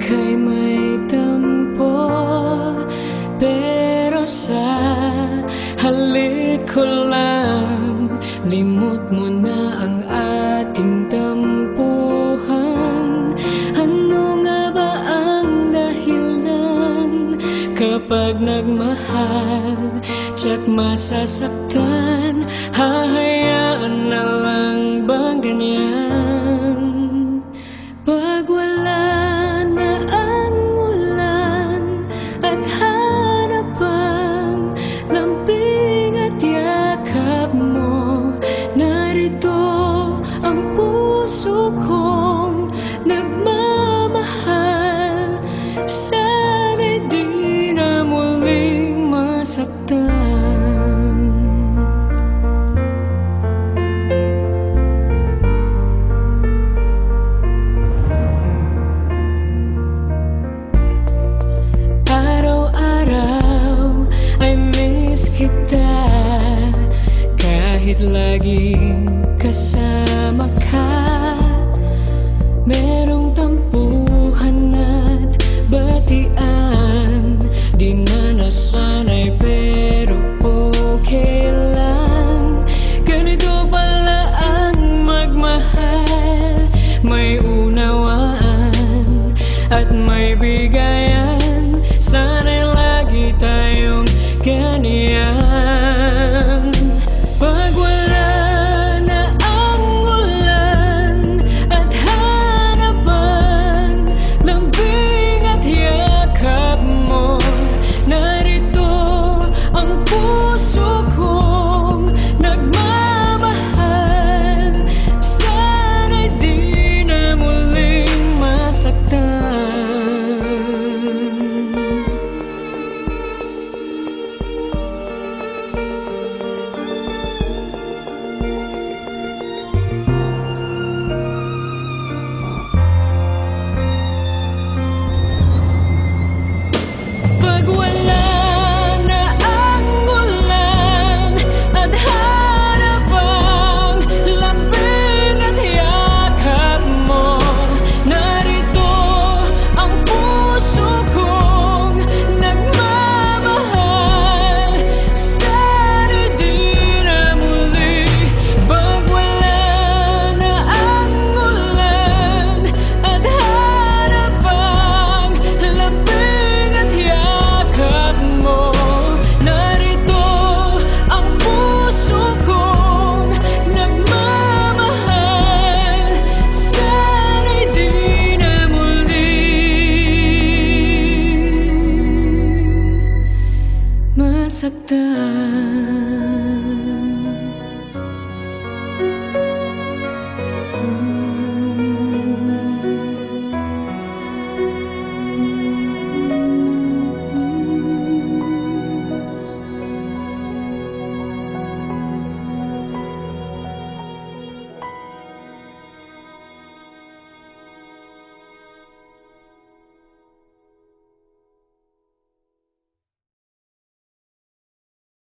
ika'y may tampo, pero sa halik ko lang, limot mo na ang ating tampuhan. Ano nga ba ang dahilan kapag nagmahal, tiyak masasaktan? Hahayaan na lang bang ganyan? Pag wala na ang ulan at hanapang lambing at yakap mo, narito ang puso kong nagmamahal. Sana'y di na muling masaktan. Kahit laging kasama ka, merong tampuhan at batian. Di na nasanay pero okay lang. Ganito pala ang magmahal, may unawaan at may bigay